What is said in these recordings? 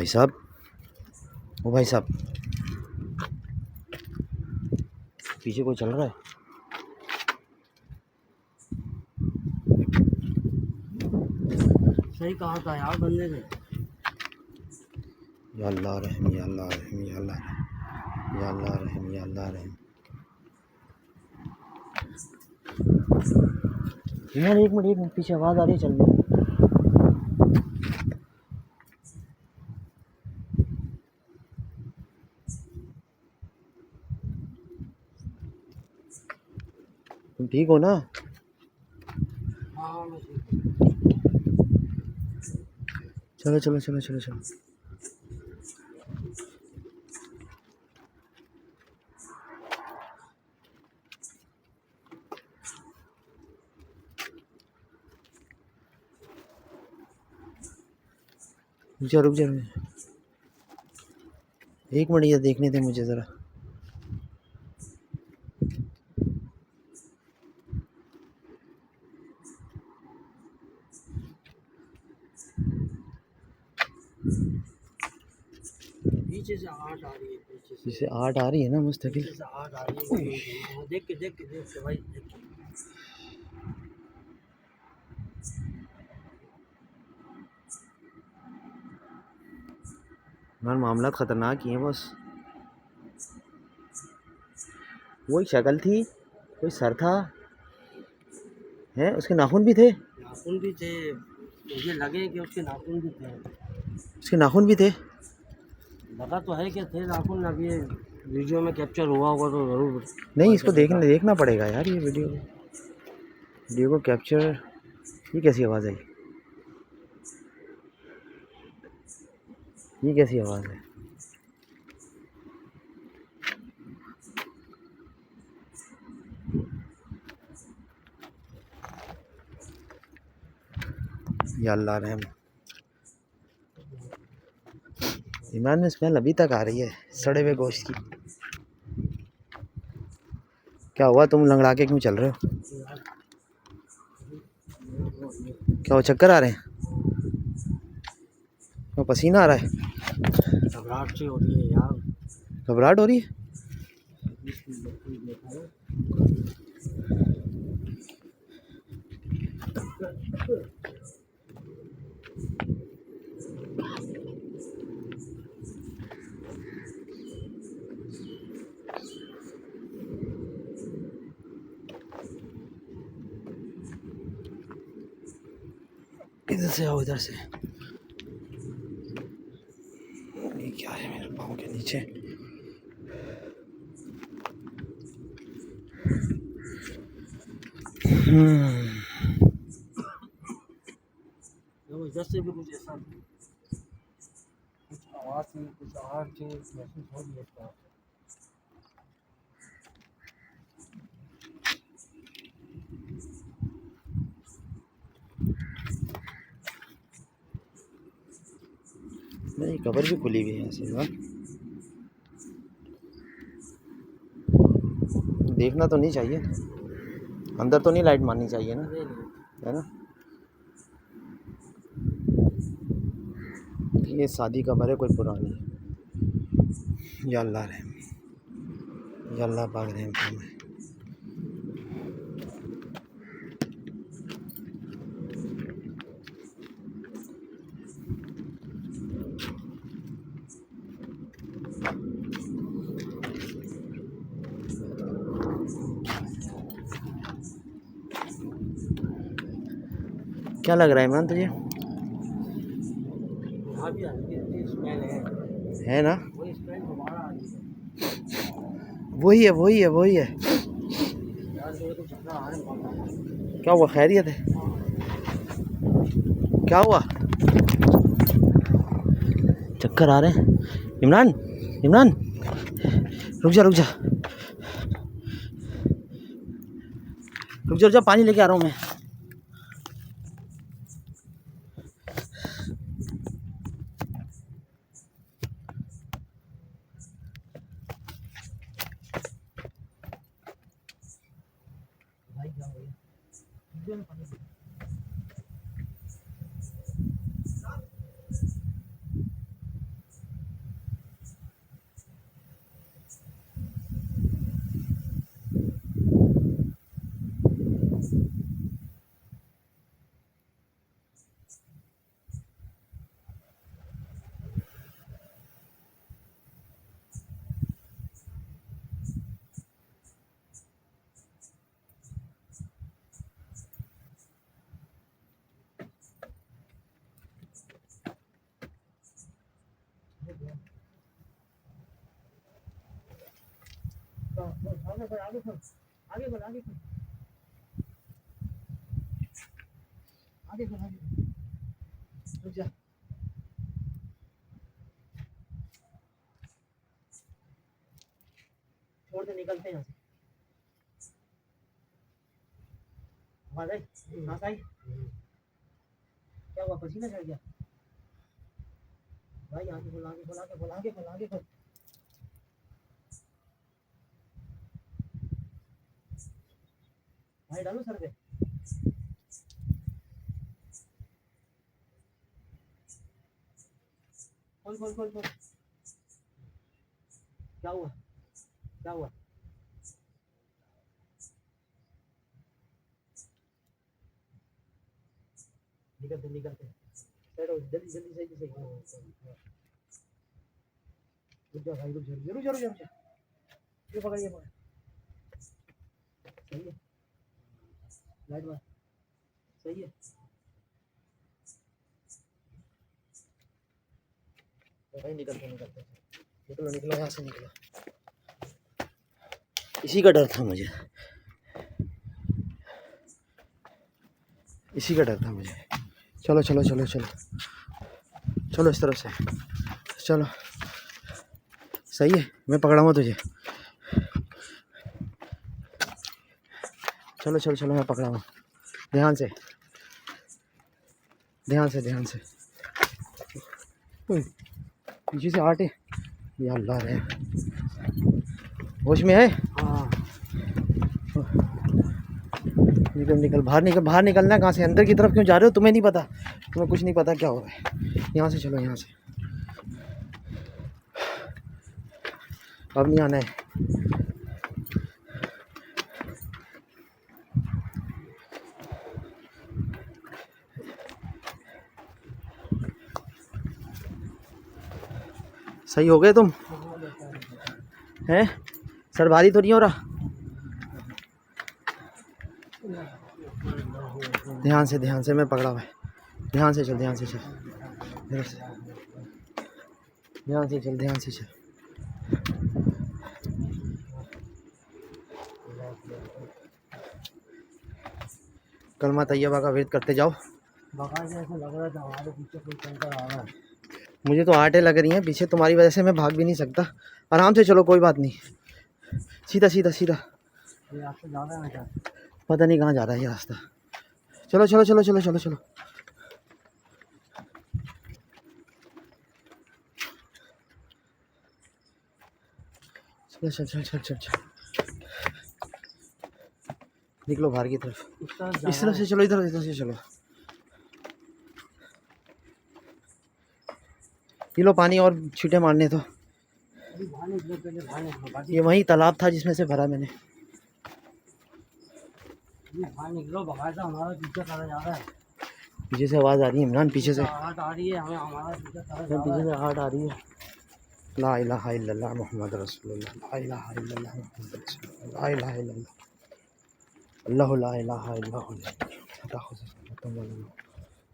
भाई साहब, ओ भाई साहब, पीछे कोई चल रहा है। सही कहा था यार बंदे ने। या अल्लाह रहम, या अल्लाह रहम, या अल्लाह रहम, या अल्लाह रहम, या अल्लाह रहम। यार एक मिनट, पीछे आवाज़ आ रही है, चल रही। तुम ठीक हो ना? हाँ मैं ठीक चलो चलो चलो चलो चलो। रुक जा रुक जा, एक मिनट, ये देखने थे मुझे ज़रा। पीछे से आहट आ रही है, पीछे से इसे आठ आ रही है ना मुस्तकिल। पीछे से आहट आ रही है। हाँ, देख के भाई देख के। यार मामला ख़तरनाक ही है बस। वही शक्ल थी, कोई सर था, है उसके नाखून भी थे। नाखून भी थे, मुझे लगे कि उसके नाखून भी थे। उसके नाखून भी थे। लगा तो है कि थे नाखून। अब ये वीडियो में कैप्चर हुआ होगा तो ज़रूर नहीं, पता इसको चलेगा। देखना पड़ेगा यार, ये वीडियो को कैप्चर। ये कैसी आवाज़ आई? ये कैसी आवाज़ है? या अल्लाह रहम। ईमान में स्मेल अभी तक आ रही है सड़े हुए गोश्त की। क्या हुआ, तुम लंगड़ा के क्यों चल रहे हो? क्या वो चक्कर आ रहे हैं? क्या पसीना आ रहा है? घबराहट सी हो रही है यार। घबराहट हो रही है? इधर से आओ, इधर से। ये क्या है मेरे पाँव के नीचे? जैसे भी कुछ ऐसा कुछ आवाज़ थी, कुछ आहट थी, महसूस हो रही है इसका। नहीं, कवर भी खुली हुई है ऐसे ना। देखना तो नहीं चाहिए, अंदर तो नहीं लाइट मारनी चाहिए ना, नहीं नहीं है ना? ये शादी कबर है कोई पुरानी। या अल्लाह रहम, या अल्लाह पाक रहम फरमाए। क्या लग रहा है इमरान तुझे? यहाँ भी हल्की हल्की स्मेल है ना? वही स्मेल दोबारा आ रही है। वही है, वही है, वही है। यार मेरे को चक्कर आ रहे हैं बहुत। क्या हुआ, खैरियत है? क्या हुआ? चक्कर आ रहे हैं? इमरान, इमरान, रुक जा रुक जा रुक जा रुक जा, पानी लेके आ रहा हूँ मैं। भाई क्या हो गया? आगे बढ़, आगे बढ़, आगे बढ़, आगे बढ़, आगे बढ़, आगे बढ़। रुक जा। छोड़ दे, निकलते हैं यहाँ से। आवाज आई? सांस आई? क्या हुआ, पसीना चढ़ गया? भाई आगे बोल, आगे बोल, आगे बोल, आगे बोल, आगे बोल। भाई डालो सर पे। खोल खोल खोल खोल। क्या हुआ, क्या हुआ? निकलते निकलते, साइड हो, जल्दी जल्दी, सही सही। रुक जा भाई, रुक जा, रुक जा, रुक जा, रुक जा। ये पकड़, ये पकड़। सही है, लाइट मार। सही है। भाई निकलते निकलते, निकलो निकलो यहाँ से, निकलो। इसी का डर था मुझे, इसी का डर था मुझे। चलो चलो चलो चलो चलो, इस तरफ से चलो। सही है, मैं पकड़ाऊँगा तुझे। चलो चलो चलो, मैं पकड़ाऊँगा। ध्यान से ध्यान से ध्यान से। पीछे से आटे, या अल्लाह रे। होश में है? हाँ। निकल निकल, बाहर निकल, बाहर निकलना है। कहाँ से? अंदर की तरफ क्यों जा रहे हो? तुम्हें नहीं पता, तुम्हें कुछ नहीं पता क्या हो रहा है। यहाँ से चलो, यहाँ से। अब नहीं आना है। सही हो गए तुम? हैं? सर भारी तो नहीं हो रहा? ध्यान से, मैं पकड़ा हुआ है। ध्यान से चल, ध्यान से चल, ध्यान से चल, ध्यान से चल। कलमा तैयबा का विरद करते जाओ। जैसे लग रहा था हमारे पीछे कोई टैंकर आ रहा है। मुझे तो आटे लग रही हैं पीछे, तुम्हारी वजह से मैं भाग भी नहीं सकता। आराम से चलो, कोई बात नहीं। सीधा सीधा सीधा। ये रास्ता जा रहा है क्या? पता नहीं कहाँ जा रहा है ये रास्ता। चलो चलो चलो चलो चलो चलो। चल चल चल चल चल चल। निकलो बाहर की तरफ। इस तरफ से चलो, इधर से चलो। पी लो पानी और छींटे मारने तो। ये वही तालाब था जिसमें से भरा मैंने। निकलो, बकायदा हमारा पीछे करा जा रहा है। पीछे से आवाज़ आ रही है इमरान, पीछे से आहट आ रही है हमें, हमारा पीछे से आहट आ रही है। ला इलाहा इल्लल्लाह मुहम्मद रसूलुल्लाह, ला इलाहा इल्लल्लाह मुहम्मद रसूलुल्लाह, ला इलाहा इल्लल्लाह, अल्लाहु ला इलाहा इल्लहु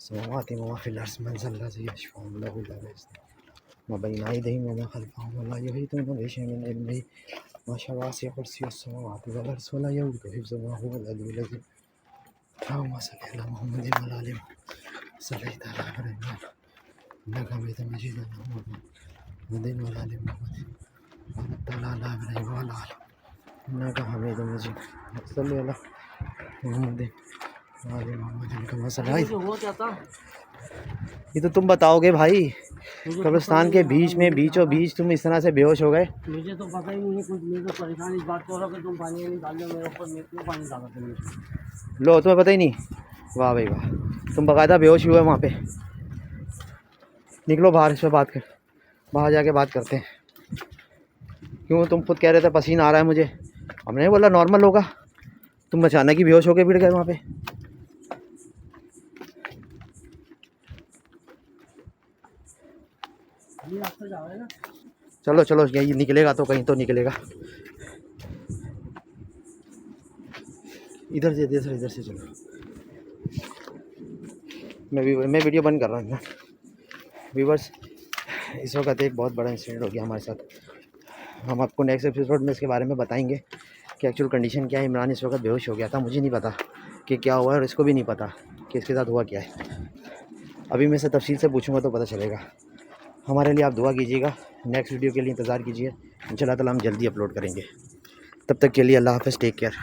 समावाति व फिल अर्ज़ मन ज़ल्लज़ी यशफ़अउ लहु इल्ला बिइज़निही व बैन अयदीहिम व मा ख़ल्फ़हुम व ला युहीतूना बिशैइन मिन इल्मिही व वसिअ कुर्सियुहु समावाति वल अर्ज़ व ला यऊदुहु हिफ़्ज़ुहुमा व हुवल अलिय्युल अज़ीम। अल्लाहुम्मा सल्लि अला मुहम्मद व अला आलि मुहम्मद सल्लैता अला इब्राहीम इन्नका हमीदुम मजीद मुहम्मद व अला आलि मुहम्मद बारकता अला इब्राहीम व अला आलि इन्नका हमीदुम मजीद सल्लि अला मुहम्मद व अला मुहम्मद कमा सल्लैता। ये तो तुम बताओगे भाई, कब्रिस्तान के बीच में बीचों बीच तुम इस तरह से बेहोश हो गए। मुझे तो पता ही नहीं है कुछ, मुझे तो परेशान इस बात को हो रहा कि तुम पानी नहीं डाल दो मेरे ऊपर, मैं क्यों पानी डाला तुमने? लो, तुम्हें पता ही नहीं? वाह भाई वाह, तुम बाकायदा बेहोश हुए वहाँ पे। निकलो बाहर, इस पर बात कर, बाहर जाके बात करते हैं। क्यों, तुम खुद कह रहे थे पसीना आ रहा है मुझे, हमने बोला नॉर्मल होगा, तुम अचानक ही बेहोश होके भिड़ गए वहाँ पे। चलो चलो, यही निकलेगा तो कहीं तो निकलेगा। इधर से चलो। मैं वीडियो बंद कर रहा हूँ। व्यूवर्स, इस वक्त एक बहुत बड़ा इंसिडेंट हो गया हमारे साथ। हम आपको नेक्स्ट एपिसोड में इसके बारे में बताएंगे। कि एक्चुअल कंडीशन क्या है। इमरान इस वक्त बेहोश हो गया था, मुझे नहीं पता कि क्या हुआ है और इसको भी नहीं पता कि इसके साथ हुआ क्या है। अभी मैं इसे तफसील से पूछूंगा तो पता चलेगा। हमारे लिए आप दुआ कीजिएगा, नेक्स्ट वीडियो के लिए इंतज़ार कीजिए, इंशाल्लाह ताला हम जल्दी अपलोड करेंगे। तब तक के लिए अल्लाह हाफ़िज़, टेक केयर।